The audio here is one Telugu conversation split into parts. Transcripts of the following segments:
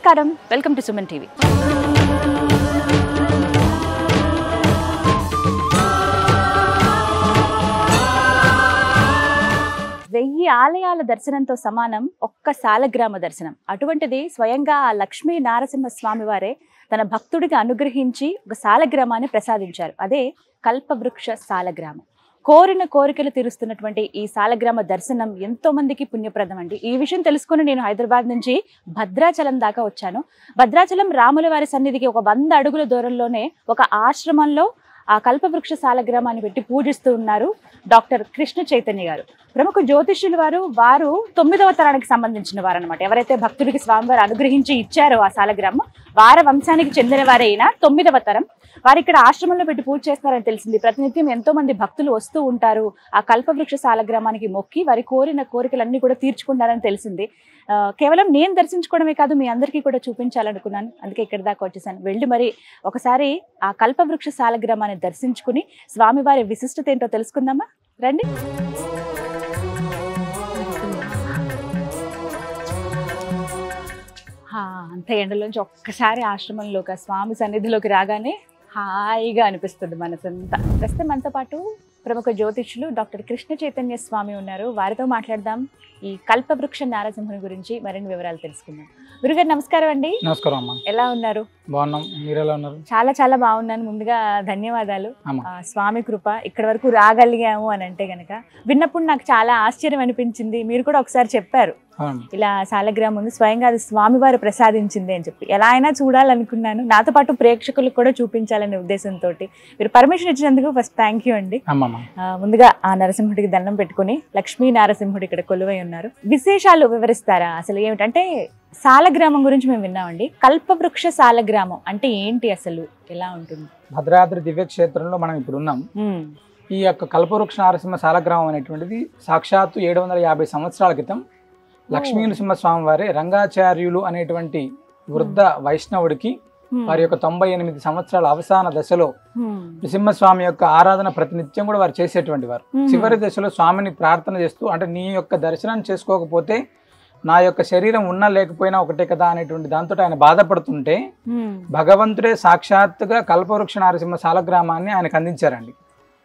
నమస్కారం, వెల్కమ్ టు సుమన్ టీవీ. వెయ్యి ఆలయాల దర్శనంతో సమానం ఒక్క సాలగ్రామ దర్శనం. అటువంటిది స్వయంగా ఆ లక్ష్మీ నారసింహ స్వామి వారే తన భక్తుడికి అనుగ్రహించి ఒక సాలగ్రామాన్ని ప్రసాదించారు. అదే కల్పవృక్ష సాలగ్రామం. కోరిన కోరికలు తీరుస్తున్నటువంటి ఈ సాలగ్రామ దర్శనం ఎంతో మందికి పుణ్యప్రదం అండి. ఈ విషయం తెలుసుకుని నేను హైదరాబాద్ నుంచి భద్రాచలం దాకా వచ్చాను. భద్రాచలం రాముల వారి సన్నిధికి ఒక 100 అడుగుల దూరంలోనే ఒక ఆశ్రమంలో ఆ కల్పవృక్ష సాలగ్రామాన్ని పెట్టి పూజిస్తూ ఉన్నారు డాక్టర్ కృష్ణ చైతన్య గారు. ప్రముఖ జ్యోతిష్యులు వారు 9వ తరానికి సంబంధించిన వారు అనమాట. ఎవరైతే భక్తుడికి స్వామివారు అనుగ్రహించి ఇచ్చారో ఆ సాలగ్రామం వారి వంశానికి చెందిన వారైన 9వ తరం. వారు ఇక్కడ ఆశ్రమంలో పెట్టి పూజ చేస్తారని తెలిసింది. ప్రతినిత్యం ఎంతో మంది భక్తులు వస్తూ ఉంటారు. ఆ కల్పవృక్ష సాలగ్రామానికి మొక్కి వారి కోరిన కోరికలన్నీ కూడా తీర్చుకుంటారని తెలిసింది. కేవలం నేను దర్శించుకోవడమే కాదు, మీ అందరికీ కూడా చూపించాలనుకున్నాను. అందుకే ఇక్కడ దాకా వచ్చేసాను. వెళ్ళి మరి ఒకసారి ఆ కల్పవృక్ష సాలగ్రామాన్ని దర్శించుకుని స్వామివారి విశిష్టత ఏంటో తెలుసుకుందామా? రండి. అంత ఎండలోంచి ఒక్కసారి ఆశ్రమంలోకి స్వామి సన్నిధిలోకి రాగానే హాయిగా అనిపిస్తుంది మనసంతా. ప్రస్తుతం మనతో పాటు ప్రముఖ జ్యోతిష్యులు డాక్టర్ కృష్ణ చైతన్య స్వామి ఉన్నారు. వారితో మాట్లాడదాం. ఈ కల్పవృక్ష నారసింహుని గురించి మరిన్ని వివరాలు తెలుసుకుందాం. గురుగారు నమస్కారం అండి. నమస్కారం అమ్మా. ఎలా ఉన్నారు? బాగున్నాం, మీరు ఎలా ఉన్నారు? చాలా చాలా బాగున్నాను. ముందుగా ధన్యవాదాలు. స్వామి కృప ఇక్కడ వరకు రాగలిగాము అని అంటే గనక విన్నప్పుడు నాకు చాలా ఆశ్చర్యం అనిపించింది. మీరు కూడా ఒకసారి చెప్పారు ఇలా సాలగ్రామం ఉంది, స్వయంగా అది స్వామివారు ప్రసాదించింది అని చెప్పి. ఎలా అయినా చూడాలనుకున్నాను, నాతో పాటు ప్రేక్షకులకు కూడా చూపించాలనే ఉద్దేశంతో మీరు పర్మిషన్ ఇచ్చినందుకు ఫస్ట్ థ్యాంక్ యూ అండి. ముందుగా ఆ నరసింహుడికి దండం పెట్టుకుని లక్ష్మీ నారసింహుడు ఇక్కడ కొలువై ఉన్నారు. విశేషాలు వివరిస్తారా? అసలు ఏమిటంటే సాలగ్రామం గురించి మేము విన్నామండి. కల్పవృక్ష సాలగ్రామం అంటే ఏంటి, అసలు ఎలా ఉంటుంది? భద్రాద్రి దివ్యక్షేత్రంలో మనం ఇప్పుడు ఉన్నాం. ఈ యొక్క కల్పవృక్ష నారసింహ సాలగ్రామం అనేటువంటిది సాక్షాత్తు 750 సంవత్సరాల క్రితం లక్ష్మీ నరసింహస్వామి వారే రంగాచార్యులు అనేటువంటి వృద్ధ వైష్ణవుడికి వారి యొక్క 98 సంవత్సరాల అవసాన దశలో నరసింహస్వామి యొక్క ఆరాధన ప్రతినిత్యం కూడా వారు చేసేటువంటి వారు. చివరి దశలో స్వామిని ప్రార్థన చేస్తూ, అంటే నీ యొక్క దర్శనం చేసుకోకపోతే నా యొక్క శరీరం ఉన్నా లేకపోయినా ఒకటే కదా అనేటువంటి దాంతో ఆయన బాధపడుతుంటే భగవంతుడే సాక్షాత్తుగా కల్పవృక్ష నారసింహ సాలగ్రామాన్ని ఆయనకు అందించారండి.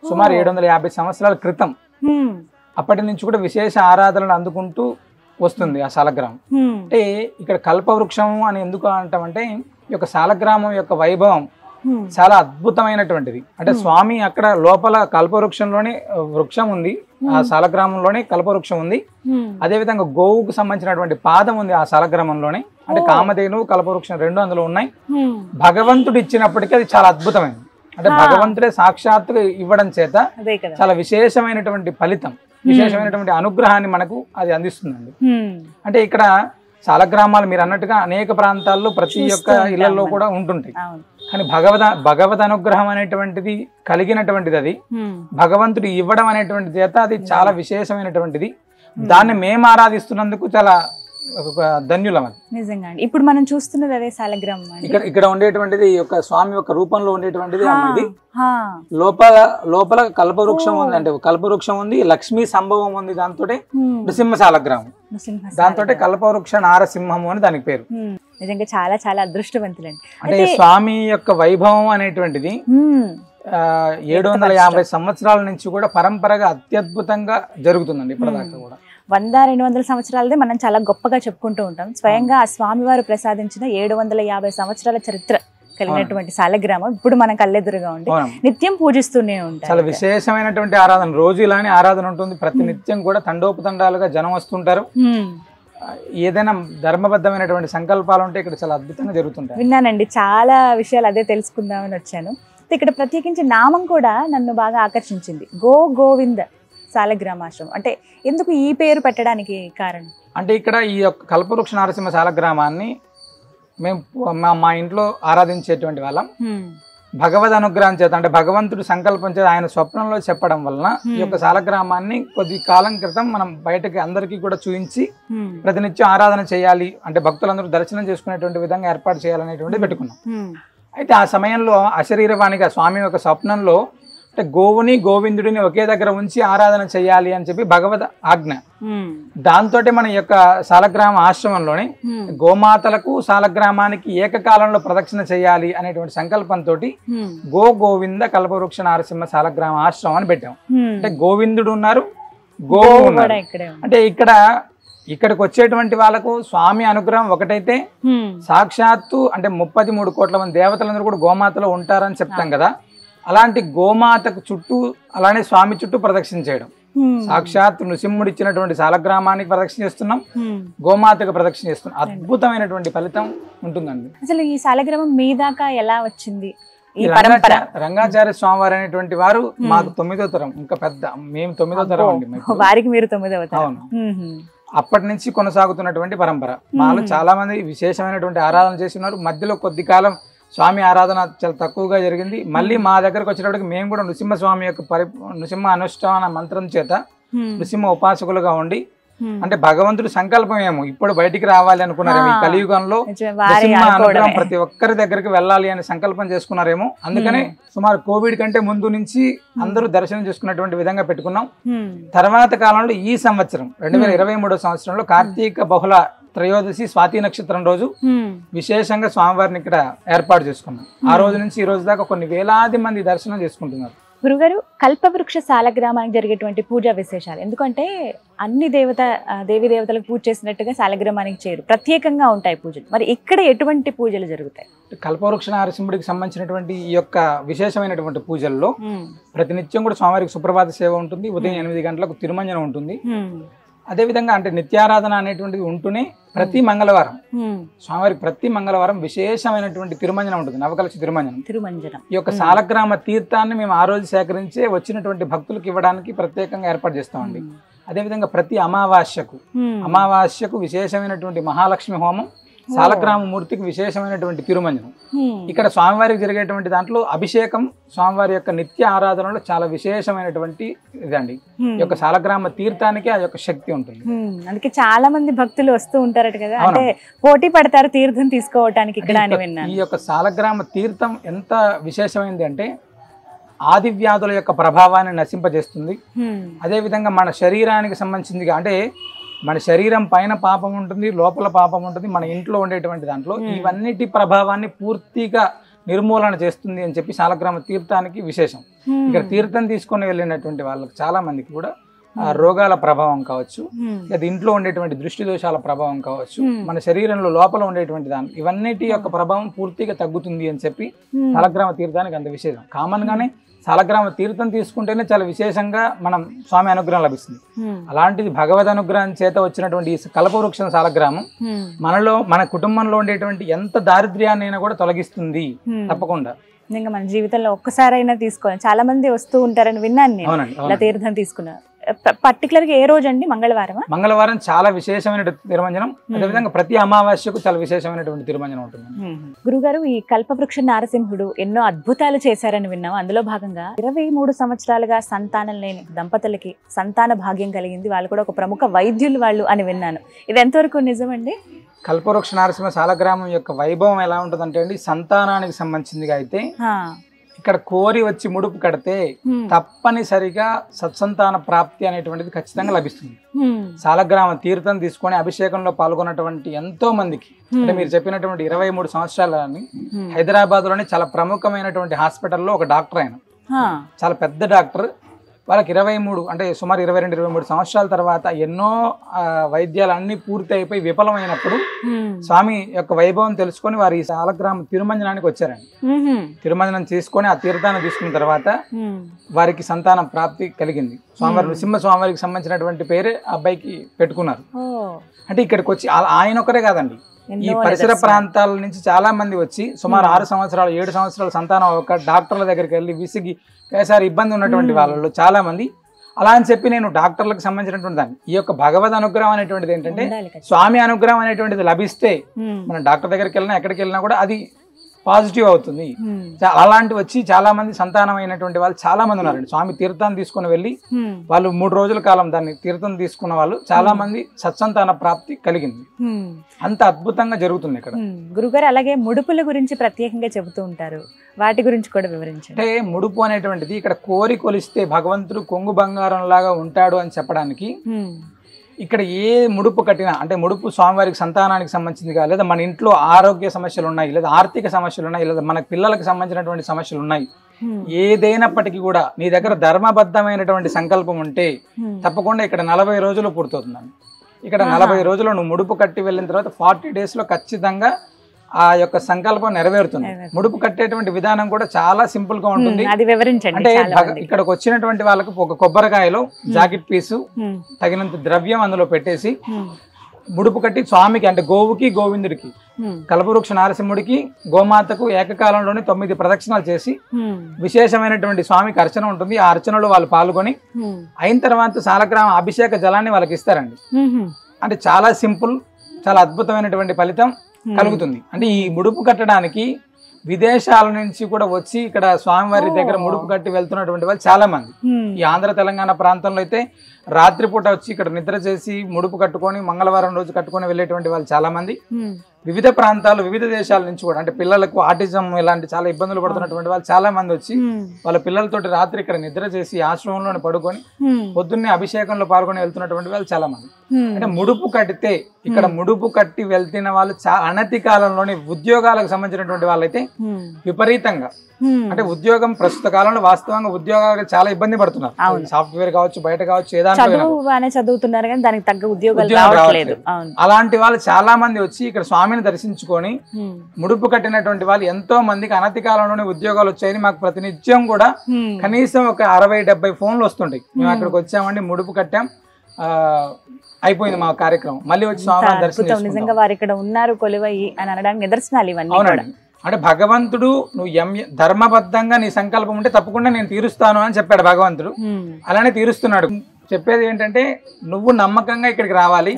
సుమారు 750 సంవత్సరాల క్రితం. అప్పటి నుంచి కూడా విశేష ఆరాధనలు అందుకుంటూ వస్తుంది ఆ సాలగ్రామం. అంటే ఇక్కడ కల్పవృక్షం అని ఎందుకు అంటామంటే ఈ యొక్క సాలగ్రామం యొక్క వైభవం చాలా అద్భుతమైనటువంటిది. అంటే స్వామి అక్కడ లోపల కల్పవృక్షంలోనే వృక్షం ఉంది, ఆ సాలగ్రామంలోనే కల్పవృక్షం ఉంది. అదే విధంగా గోవుకు సంబంధించినటువంటి పాదం ఉంది ఆ సాలగ్రామంలోనే. అంటే కామధేను కల్పవృక్షం రెండు అందులో ఉన్నాయి. భగవంతుడు ఇచ్చినప్పటికీ అది చాలా అద్భుతమైనది. అంటే భగవంతుడే సాక్షాత్తుగా ఇవ్వడం చేత చాలా విశేషమైనటువంటి ఫలితం, విశేషమైనటువంటి అనుగ్రహాన్ని మనకు అది అందిస్తుందండి. అంటే ఇక్కడ సాలగ్రామాలు మీరు అన్నట్టుగా అనేక ప్రాంతాల్లో ప్రతి ఒక్క ఇళ్లలో కూడా ఉంటుంటాయి. కానీ భగవద్ అనుగ్రహం అనేటువంటిది కలిగినటువంటిది, అది భగవంతుడు ఇవ్వడం అనేటువంటి చేత అది చాలా విశేషమైనటువంటిది. దాన్ని మేము ఆరాధిస్తున్నందుకు చాలా ధన్యులం. అది నిజంగా ఇప్పుడు మనం చూస్తున్నది అదే సాలగ్రామం. ఇక్కడ ఉండేటువంటిది యొక్క స్వామి యొక్క రూపంలో ఉండేటువంటిది ఇది. లోపల కల్పవృక్షం ఉంది, అంటే కల్పవృక్షం ఉంది, లక్ష్మీ సంభవం ఉంది, దాంతో నృసింహ సాలగ్రామం, దాంతో కల్పవృక్ష నారసింహము అని దానికి పేరు. నిజంగా చాలా చాలా అదృష్టవంతులండి. అంటే స్వామి యొక్క వైభవం అనేటువంటిది 750 సంవత్సరాల నుంచి కూడా పరంపరగా అత్యద్భుతంగా జరుగుతుందండి. ఇప్పటిదాకా కూడా 100-200 సంవత్సరాలదే మనం చాలా గొప్పగా చెప్పుకుంటూ ఉంటాం. స్వయంగా ఆ స్వామివారు ప్రసాదించిన 750 సంవత్సరాల చరిత్ర కలిగినటువంటి సాలగ్రామం ఇప్పుడు మన కళ్ళెదురుగా ఉండి నిత్యం పూజిస్తూనే ఉంటాం. చాలా విశేషమైనటువంటి ఆరాధన, రోజు ఇలానే ఆరాధన ఉంటుంది. ప్రతి నిత్యం కూడా తండోపతండాలుగా జనం వస్తుంటారు. ఏదైనా ధర్మబద్ధమైనటువంటి సంకల్పాలు ఉంటే ఇక్కడ చాలా అద్భుతంగా జరుగుతుంటాయి. విన్నానండి, చాలా విషయాలు అదే తెలుసుకుందామని వచ్చాను. ఇక్కడ ప్రత్యేకించి నామం కూడా నన్ను బాగా ఆకర్షించింది. గోవింద సాలగ్రామాశ్రమం అంటే ఎందుకు ఈ పేరు పెట్టడానికి కారణం? అంటే ఇక్కడ ఈ యొక్క కల్పవృక్ష నారసింహ సాలగ్రామాన్ని మేము మా ఇంట్లో ఆరాధించేటువంటి వాళ్ళం. భగవద్ అనుగ్రహం చేత, అంటే భగవంతుడు సంకల్పం చేత ఆయన స్వప్నంలో చెప్పడం వలన ఈ యొక్క సాలగ్రామాన్ని కొద్ది కాలం క్రితం మనం బయటకి అందరికీ కూడా చూపించి ప్రతినిత్యం ఆరాధన చేయాలి, అంటే భక్తులందరూ దర్శనం చేసుకునేటువంటి విధంగా ఏర్పాటు చేయాలనేటువంటిది పెట్టుకున్నాం. అయితే ఆ సమయంలో అశరీరవాణిగా స్వామి యొక్క స్వప్నంలో అంటే గోవుని గోవిందుడిని ఒకే దగ్గర ఉంచి ఆరాధన చేయాలి అని చెప్పి భగవద్ ఆజ్ఞ. దాంతో మన యొక్క సాలగ్రామ ఆశ్రమంలోనే గోమాతలకు సాలగ్రామానికి ఏకకాలంలో ప్రదక్షిణ చేయాలి అనేటువంటి సంకల్పంతో గోవింద కల్పవృక్ష నారసింహ సాలగ్రామ ఆశ్రమం అని పెట్టాం. అంటే గోవిందుడు ఉన్నారు, గోవు ఉన్నారు. అంటే ఇక్కడికి వచ్చేటువంటి వాళ్ళకు స్వామి అనుగ్రహం ఒకటైతే సాక్షాత్తు అంటే 33 కోట్ల మంది దేవతలందరూ కూడా గోమాతలో ఉంటారని చెప్తాం కదా. అలాంటి గోమాతకు చుట్టూ అలానే స్వామి చుట్టూ ప్రదక్షిణ చేయడం, సాక్షాత్ నృసింహుడు ఇచ్చినటువంటి సాలగ్రామానికి ప్రదక్షిణ చేస్తున్నాం, గోమాతకు ప్రదక్షిణ చేస్తున్నాం. అద్భుతమైనటువంటి ఫలితం ఉంటుందండి. అసలు ఈ సాలగ్రామం మీ దాకా ఎలా వచ్చింది? రంగాచార్య స్వామివారు అనేటువంటి వారు మాకు 9వ తరం, ఇంకా పెద్ద మేము 9వ తరం అండి. వారికి మీరు 9వ తరం. అవును, అప్పటి నుంచి కొనసాగుతున్నటువంటి పరంపర. మాలో చాలా మంది విశేషమైనటువంటి ఆరాధన చేసి ఉన్నారు. మధ్యలో కొద్ది కాలం స్వామి ఆరాధన చాలా తక్కువగా జరిగింది. మళ్ళీ మా దగ్గరకు వచ్చేటప్పటికి మేము కూడా నృసింహస్వామి యొక్క నృసింహ అనుష్ఠాన మంత్రం చేత నృసింహ ఉపాసకులుగా ఉండి, అంటే భగవంతుడు సంకల్పం ఏమో ఇప్పుడు బయటికి రావాలి అనుకున్నారేమో, ఈ కలియుగంలో నృసింహ అనుగ్రహం ప్రతి ఒక్కరి దగ్గరికి వెళ్ళాలి అని సంకల్పం చేసుకున్నారేమో. అందుకనే సుమారు కోవిడ్ కంటే ముందు నుంచి అందరూ దర్శనం చేసుకున్నటువంటి విధంగా పెట్టుకున్నాం. తర్వాత కాలంలో ఈ సంవత్సరం 2023 సంవత్సరంలో కార్తీక బహుళ త్రయోదశి స్వాతి నక్షత్రం రోజు విశేషంగా స్వామివారిని ఇక్కడ ఏర్పాటు చేసుకున్నాం. ఆ రోజు నుంచి ఈ రోజు దాకా కొన్ని వేలాది మంది దర్శనం చేసుకుంటున్నారు. గురుగారు, కల్పవృక్ష సాలగ్రామానికి జరిగేటువంటి పూజా విశేషాలు, ఎందుకంటే అన్ని దేవి దేవతలకు పూజ చేసినట్టుగా సాలగ్రామానికి చేయరు, ప్రత్యేకంగా ఉంటాయి పూజలు. మరి ఇక్కడ ఎటువంటి పూజలు జరుగుతాయి? కల్పవృక్ష నరసింహుడికి సంబంధించినటువంటి ఈ యొక్క విశేషమైనటువంటి పూజల్లో ప్రతినిత్యం కూడా స్వామివారికి సుప్రభాత సేవ ఉంటుంది. ఉదయం 8 గంటలకు తిరుమంజనం ఉంటుంది. అదేవిధంగా అంటే నిత్యారాధన అనేటువంటిది ఉంటూనే ప్రతి మంగళవారం స్వామివారికి ప్రతి మంగళవారం విశేషమైనటువంటి తిరుమంజనం ఉంటుంది, నవకలశ తిరుమంజనం. ఈ యొక్క సాలగ్రామ తీర్థాన్ని మేము ఆ రోజు సేకరించే వచ్చినటువంటి భక్తులకు ఇవ్వడానికి ప్రత్యేకంగా ఏర్పాటు చేస్తామండి. అదేవిధంగా ప్రతి అమావాస్యకు విశేషమైనటువంటి మహాలక్ష్మి హోమం, సాలగ్రామ మూర్తికి విశేషమైనటువంటి తిరుమంజనం. ఇక్కడ స్వామివారికి జరిగేటువంటి దాంట్లో అభిషేకం స్వామివారి యొక్క నిత్య ఆరాధనలో చాలా విశేషమైనటువంటి ఇదండి. ఈ యొక్క సాలగ్రామ తీర్థానికి ఆ యొక్క శక్తి ఉంటుంది. అందుకే చాలా మంది భక్తులు వస్తూ ఉంటారట కదా, అంటే పోటీ పడతారు తీర్థం తీసుకోవటానికి ఇక్కడ అని విన్నాను. ఈ యొక్క సాలగ్రామ తీర్థం ఎంత విశేషమైంది అంటే ఆది వ్యాధుల యొక్క ప్రభావాన్ని నశింపజేస్తుంది. అదేవిధంగా మన శరీరానికి సంబంధించిందిగా, అంటే మన శరీరం పైన పాపం ఉంటుంది, లోపల పాపం ఉంటుంది, మన ఇంట్లో ఉండేటువంటి దాంట్లో ఇవన్నిటి ప్రభావాన్ని పూర్తిగా నిర్మూలన చేస్తుంది అని చెప్పి సాలగ్రామ తీర్థానికి విశేషం. ఇక్కడ తీర్థం తీసుకొని వెళ్ళినటువంటి వాళ్ళకి చాలా మందికి కూడా రోగాల ప్రభావం కావచ్చు, లేదా ఇంట్లో ఉండేటువంటి దృష్టి దోషాల ప్రభావం కావచ్చు, మన శరీరంలో లోపల ఉండేటువంటి దాని ఇవన్నిటి యొక్క ప్రభావం పూర్తిగా తగ్గుతుంది అని చెప్పి సాలగ్రామ తీర్థానికి అంత విశేషం. కామన్ గానే సాలగ్రామ తీర్థం తీసుకుంటేనే చాలా విశేషంగా మనం స్వామి అనుగ్రహం లభిస్తుంది. అలాంటిది భగవద్ అనుగ్రహం చేత వచ్చినటువంటి ఈ కల్పవృక్ష సాలగ్రామం మనలో మన కుటుంబంలో ఉండేటువంటి ఎంత దారిద్ర్యాన్ని కూడా తొలగిస్తుంది తప్పకుండా. ఇంకా మన జీవితంలో ఒక్కసారైనా తీసుకోవాలి. చాలా మంది వస్తూ ఉంటారని విన్నాను నేను, ఇలా తీర్థం తీసుకున్నారు. పర్టికులర్ గా ఏ రోజు అండి? మంగళవారం చాలా విశేషమైన తిరుమంజనం. అదేవిధంగా ప్రతి అమావాస్యకు చాలా విశేషమైనటువంటి తిరుమంజనం ఉంటుంది. గురుగారు, ఈ కల్పవృక్ష నారసింహుడు ఎన్నో అద్భుతాలు చేశారని విన్నాం. అందులో భాగంగా 23 సంవత్సరాలుగా సంతానం లేని దంపతులకి సంతాన భాగ్యం కలిగింది. వాళ్ళు కూడా ఒక ప్రముఖ వైద్యులు వాళ్ళు అని విన్నాను. ఇది ఎంతవరకు నిజమండి? కల్పవృక్ష నారసింహ సాలగ్రామం యొక్క వైభవం ఎలా ఉంటుందంటే అండి, సంతానానికి సంబంధించిందిగా అయితే ఇక్కడ కోరి వచ్చి ముడుపు కడితే తప్పనిసరిగా సత్సంతాన ప్రాప్తి అనేటువంటిది ఖచ్చితంగా లభిస్తుంది. సాలగ్రామ తీర్థం తీసుకొని అభిషేకంలో పాల్గొన్నటువంటి ఎంతో మందికి, అంటే మీరు చెప్పినటువంటి 23 సంవత్సరాలని హైదరాబాద్ లోని చాలా ప్రముఖమైనటువంటి హాస్పిటల్లో ఒక డాక్టర్, ఆయన చాలా పెద్ద డాక్టర్. వాళ్ళకి 23 అంటే సుమారు 22-23 సంవత్సరాల తర్వాత ఎన్నో వైద్యాలు అన్ని పూర్తి అయిపోయి విఫలమైనప్పుడు స్వామి యొక్క వైభవం తెలుసుకొని వారి సాలగ్రామ తిరుమంజనానికి వచ్చారండి. తిరుమంజనం తీసుకొని ఆ తీర్థాన్ని తీసుకున్న తర్వాత వారికి సంతానం ప్రాప్తి కలిగింది. స్వామివారి నృసింహ స్వామివారికి సంబంధించినటువంటి పేరే అబ్బాయికి పెట్టుకున్నారు. అంటే ఇక్కడికి వచ్చి ఆయన ఒక్కరే కాదండి, ఈ పరిసర ప్రాంతాల నుంచి చాలా మంది వచ్చి సుమారు 6 సంవత్సరాలు 7 సంవత్సరాల సంతానం ఒక డాక్టర్ల దగ్గరికి వెళ్ళి విసిగి వేసారి ఇబ్బంది ఉన్నటువంటి వాళ్ళలో చాలా మంది. అలా అని చెప్పి నేను డాక్టర్లకు సంబంధించినటువంటి దాన్ని, ఈ యొక్క భగవద్ అనుగ్రహం అనేటువంటిది ఏంటంటే స్వామి అనుగ్రహం అనేటువంటిది లభిస్తే మనం డాక్టర్ దగ్గరికి వెళ్ళినా ఎక్కడికి వెళ్ళినా కూడా అది పాజిటివ్ అవుతుంది. అలాంటి వచ్చి చాలా మంది సంతానం అయినటువంటి వాళ్ళు చాలా మంది ఉన్నారండి. స్వామి తీర్థాన్ని తీసుకుని వెళ్ళి వాళ్ళు 3 రోజుల కాలం దాన్ని తీర్థం తీసుకున్న వాళ్ళు చాలా మంది సత్సంతాన ప్రాప్తి కలిగింది. అంత అద్భుతంగా జరుగుతుంది ఇక్కడ. గురుగారు అలాగే ముడుపుల గురించి ప్రత్యేకంగా చెబుతూ ఉంటారు, వాటి గురించి కూడా వివరించండి. అంటే ముడుపు అనేటువంటిది ఇక్కడ కోరి కొలిస్తే భగవంతుడు కొంగు బంగారం లాగా ఉంటాడు అని చెప్పడానికి ఇక్కడ ఏ ముడుపు కట్టినా, అంటే ముడుపు స్వామివారికి సంతానానికి సంబంధించింది కాదు, లేదా మన ఇంట్లో ఆరోగ్య సమస్యలు ఉన్నాయి, లేదా ఆర్థిక సమస్యలు ఉన్నాయి, లేదా మన పిల్లలకు సంబంధించినటువంటి సమస్యలు ఉన్నాయి, ఏదైనప్పటికీ కూడా నీ దగ్గర ధర్మబద్ధమైనటువంటి సంకల్పం ఉంటే తప్పకుండా ఇక్కడ 40 రోజులు పూర్తవుతుందండి. ఇక్కడ 40 రోజులు నువ్వు ముడుపు కట్టి వెళ్ళిన తర్వాత 40 days లో ఖచ్చితంగా ఆ యొక్క సంకల్పం నెరవేరుతుంది. ముడుపు కట్టేటువంటి విధానం కూడా చాలా సింపుల్ గా ఉంటుంది. అంటే ఇక్కడికి వచ్చినటువంటి వాళ్ళకు ఒక కొబ్బరికాయలో జాకెట్ పీసు తగినంత ద్రవ్యం అందులో పెట్టేసి ముడుపు కట్టి స్వామికి, అంటే గోవుకి గోవిందుడికి కల్పవృక్ష నారసింహుడికి గోమాతకు ఏకకాలంలోనే 9 ప్రదక్షిణాలు చేసి విశేషమైనటువంటి స్వామికి అర్చన ఉంటుంది. ఆ అర్చనలో వాళ్ళు పాల్గొని అయిన తర్వాత సాలగ్రామ అభిషేక జలాన్ని వాళ్ళకి ఇస్తారండి. అంటే చాలా సింపుల్, చాలా అద్భుతమైనటువంటి ఫలితం కలుగుతుంది. అంటే ఈ ముడుపు కట్టడానికి విదేశాల నుంచి కూడా వచ్చి ఇక్కడ స్వామివారి దగ్గర ముడుపు కట్టి వెళ్తున్నటువంటి వాళ్ళు చాలా మంది. ఈ ఆంధ్ర తెలంగాణ ప్రాంతంలో అయితే రాత్రిపూట వచ్చి ఇక్కడ నిద్ర చేసి ముడుపు కట్టుకొని మంగళవారం రోజు కట్టుకొని వెళ్ళేటువంటి వాళ్ళు చాలా మంది. వివిధ ప్రాంతాలు, వివిధ దేశాల నుంచి కూడా, అంటే పిల్లలకు ఆటిజం ఇలాంటి చాలా ఇబ్బందులు పడుతున్నటువంటి వాళ్ళు చాలా మంది వచ్చి వాళ్ళ పిల్లలతోటి రాత్రి ఇక్కడ నిద్ర చేసి ఆశ్రమంలోనే పడుకొని పొద్దున్నే అభిషేకంలో పాల్గొని వెళ్తున్నటువంటి వాళ్ళు చాలా మంది. అంటే ముడుపు కట్టితే ఇక్కడ ముడుపు కట్టి వెళ్తున్న వాళ్ళు అనతి కాలంలోనే ఉద్యోగాలకు సంబంధించినటువంటి వాళ్ళైతే విపరీతంగా, అంటే ఉద్యోగం ప్రస్తుత కాలంలో వాస్తవంగా ఉద్యోగాలు చాలా ఇబ్బంది పడుతున్నారు. సాఫ్ట్వేర్ కావచ్చు, బయట కావచ్చు, చదువుతున్నారు కానీ దానికి తగ్గ ఉద్యోగాలు రావట్లేదు. అలాంటి వాళ్ళు చాలా మంది వచ్చి ఇక్కడ స్వామిని దర్శించుకొని ముడుపు కట్టినటువంటి వాళ్ళు ఎంతో మందికి అనతి కాలంలోనే ఉద్యోగాలు వచ్చాయని మాకు ప్రతినిత్యం కూడా కనీసం ఒక 60-70 ఫోన్లు వస్తుంటాయి. మేము అక్కడికి వచ్చామండి, ముడుపు కట్టాం, అయిపోయింది మా కార్యక్రమం, మళ్ళీ వచ్చి స్వామిని దర్శనం. నిజంగా వారు ఇక్కడ ఉన్నారు కొలువయ్యి అని అనడానికి నిదర్శనాలు ఇవన్నీ. అవునండి. అంటే భగవంతుడు నువ్వు ధర్మబద్ధంగా నీ సంకల్పం ఉంటే తప్పకుండా నేను తీరుస్తాను అని చెప్పాడు భగవంతుడు. అలానే తీరుస్తున్నాడు. చెప్పేది ఏంటంటే నువ్వు నమ్మకంగా ఇక్కడికి రావాలి,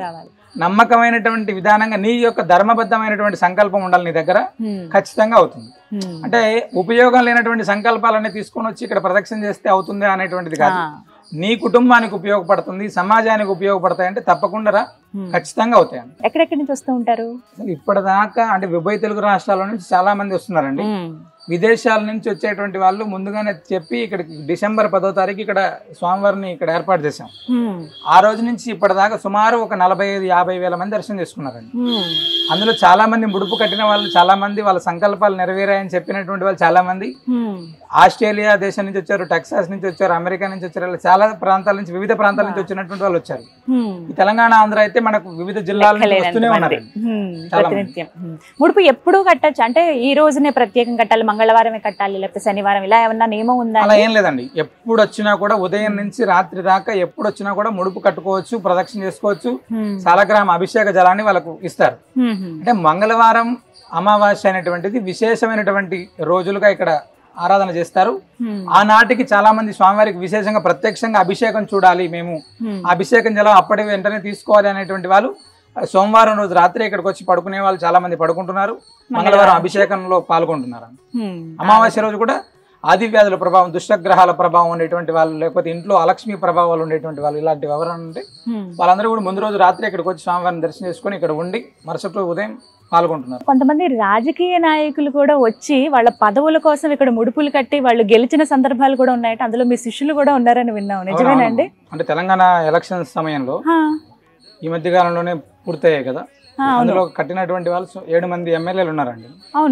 నమ్మకమైనటువంటి విధానంగా నీ యొక్క ధర్మబద్ధమైనటువంటి సంకల్పం ఉండాలి నీ దగ్గర, ఖచ్చితంగా అవుతుంది. అంటే ఉపయోగం లేనటువంటి సంకల్పాలన్నీ తీసుకొని వచ్చి ఇక్కడ ప్రదక్షిణ చేస్తే అవుతుంది అనేటువంటిది కాదు. నీ కుటుంబానికి ఉపయోగపడుతుంది, సమాజానికి ఉపయోగపడతాయి అంటే తప్పకుండా ఖచ్చితంగా అవుతాయండి. ఎక్కడెక్కడి నుంచి వస్తూ ఉంటారు? ఇప్పటిదాకా అంటే ఉభయ తెలుగు రాష్ట్రాల నుంచి చాలా మంది వస్తున్నారండి. విదేశాల నుంచి వచ్చేటువంటి వాళ్ళు ముందుగానే చెప్పి ఇక్కడికి డిసెంబర్ 10వ తారీఖు ఇక్కడ స్వామివారిని ఇక్కడ ఏర్పాటు చేశాం. ఆ రోజు నుంచి ఇప్పటిదాకా సుమారు ఒక 45-50 వేల మంది దర్శనం చేసుకున్నారండి. అందులో చాలా మంది ముడుపు కట్టిన వాళ్ళు చాలా మంది, వాళ్ళ సంకల్పాలు నెరవేరాయని చెప్పినటువంటి వాళ్ళు చాలా మంది ఆస్ట్రేలియా దేశం నుంచి వచ్చారు, టెక్సాస్ నుంచి వచ్చారు, అమెరికా నుంచి వచ్చారు, చాలా ప్రాంతాల నుంచి, వివిధ ప్రాంతాల నుంచి వచ్చినటువంటి వాళ్ళు వచ్చారు. ఈ తెలంగాణ, ఆంధ్ర అయితే మనకు వివిధ జిల్లాల నుంచి వస్తూనే ఉన్నారు. ముడుపు ఎప్పుడు కట్టచ్చు అంటే ఈ రోజునే ప్రత్యేకం కట్టాలి, మంగళవారమే కట్టాలి, లేకపోతే శనివారం, ఇలా ఏమన్నా నియమం ఉందా? అలా ఏం లేదండి. ఎప్పుడు వచ్చినా కూడా ఉదయం నుంచి రాత్రి దాకా ఎప్పుడు వచ్చినా కూడా ముడుపు కట్టుకోవచ్చు, ప్రదక్షిణ చేసుకోవచ్చు, సాలగ్రామ అభిషేక జలాన్ని వాళ్ళకు ఇస్తారు. అంటే మంగళవారం అమావాస్య అనేటువంటిది విశేషమైనటువంటి రోజులుగా ఇక్కడ ఆరాధన చేస్తారు. ఆనాటికి చాలా మంది స్వామివారికి విశేషంగా ప్రత్యక్షంగా అభిషేకం చూడాలి, మేము అభిషేకం జలం అప్పటి వెంటనే తీసుకోవాలి అనేటువంటి వాళ్ళు సోమవారం రోజు రాత్రి ఇక్కడికి వచ్చి పడుకునే వాళ్ళు చాలా మంది పడుకుంటున్నారు, మంగళవారం అభిషేకంలో పాల్గొంటున్నారు. అమావాస్య రోజు కూడా ఆది వ్యాధుల ప్రభావం, దుష్టగ్రహాల ప్రభావం ఉండేటువంటి వాళ్ళు, లేకపోతే ఇంట్లో అలక్ష్మి ప్రభావాలు ఉండేటువంటి వాళ్ళు, ఇలాంటివి ఎవరైనా ఉంటే వాళ్ళందరూ కూడా ముందు రోజు రాత్రి ఇక్కడికి వచ్చి స్వామివారిని దర్శనం చేసుకుని ఇక్కడ ఉండి మరుసటి రోజు ఉదయం పాల్గొంటున్నారు. కొంతమంది రాజకీయ నాయకులు కూడా వచ్చి వాళ్ళ పదవుల కోసం ఇక్కడ ముడుపులు కట్టి వాళ్ళు గెలిచిన సందర్భాలు కూడా ఉన్నాయట. అందులో మీ శిష్యులు కూడా ఉన్నారని విన్నాం, నిజమేనండి? అంటే తెలంగాణ ఎలక్షన్ సమయంలో ఈ మధ్య కాలంలోనే పూర్తయ్యాయి కదా, అందులో కట్టినటువంటి వాళ్ళు 7 మంది ఎమ్మెల్యేలు ఉన్నారండి.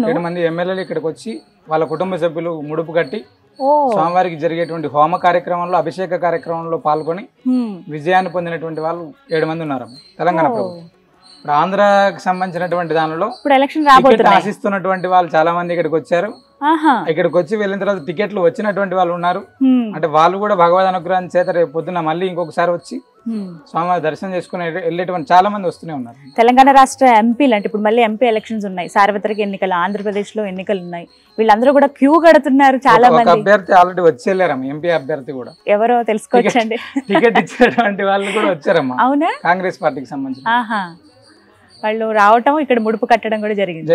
7 మంది ఎమ్మెల్యేలు ఇక్కడికి వచ్చి వాళ్ళ కుటుంబ సభ్యులు ముడుపు కట్టి స్వామివారికి జరిగేటువంటి హోమ కార్యక్రమంలో, అభిషేక కార్యక్రమంలో పాల్గొని విజయాన్ని పొందినటువంటి వాళ్ళు 7 మంది ఉన్నారు తెలంగాణ ప్రభుత్వం. ఇప్పుడు ఆంధ్రాకి సంబంధించినటువంటి దానిలో ఆశిస్తున్నటువంటి వాళ్ళు చాలా మంది ఇక్కడికి వచ్చారు. ఇక్కడికి వచ్చి వెళ్ళిన తర్వాత టికెట్లు వచ్చినటువంటి వాళ్ళు ఉన్నారు. అంటే వాళ్ళు కూడా భగవద్ అనుగ్రహం చేత రేపు పొద్దున మళ్ళీ ఇంకొకసారి వచ్చి స్వామివారి దర్శనం చేసుకుని వెళ్ళేటువంటి చాలా మంది వస్తూనే ఉన్నారు. తెలంగాణ రాష్ట్ర ఎంపీలు అంటే ఇప్పుడు మళ్ళీ ఎంపీ ఎలక్షన్స్ ఉన్నాయి, సార్వత్రిక ఎన్నికలు, ఆంధ్రప్రదేశ్ లో ఎన్నికలు ఉన్నాయి, వీళ్ళందరూ కూడా క్యూ కడుతున్నారు. చాలా మంది అభ్యర్థి ఆల్రెడీ వచ్చేళ్ళారమ్మ, ఎంపీ అభ్యర్థి కూడా ఎవరో తెలుసుకోవచ్చండి. టికెట్ ఇచ్చినటువంటి వాళ్ళు కూడా వచ్చారమ్మా. అవునా? కాంగ్రెస్ పార్టీకి సంబంధించి వాళ్ళు రావటం, ఇక్కడ ముడుపు కట్టడం కూడా జరిగింది.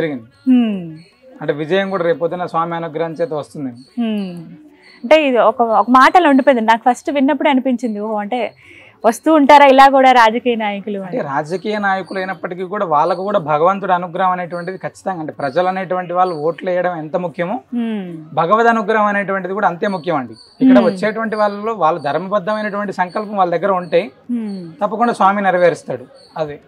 అంటే విజయం కూడా రేపొద్దున స్వామి అనుగ్రహం చేత వస్తుంది. అంటే ఇది ఒక మాటలో ఉండిపోయింది. నాకు ఫస్ట్ విన్నప్పుడు అనిపించింది, ఓహో అంటే వస్తూ ఉంటారా ఇలా కూడా రాజకీయ నాయకులు అంటే రాజకీయ నాయకులు అయినప్పటికీ కూడా వాళ్ళకు కూడా భగవంతుడి అనుగ్రహం అనేటువంటిది ఖచ్చితంగా, అంటే ప్రజలు అనేటువంటి వాళ్ళు ఓట్లు వేయడం ఎంత ముఖ్యమో భగవద్ అనుగ్రహం అనేటువంటిది కూడా అంతే ముఖ్యం అండి. ఇక్కడ వచ్చేటువంటి వాళ్ళలో వాళ్ళ ధర్మబద్ధమైనటువంటి సంకల్పం వాళ్ళ దగ్గర ఉంటే తప్పకుండా స్వామి నెరవేరుస్తాడు. అదే.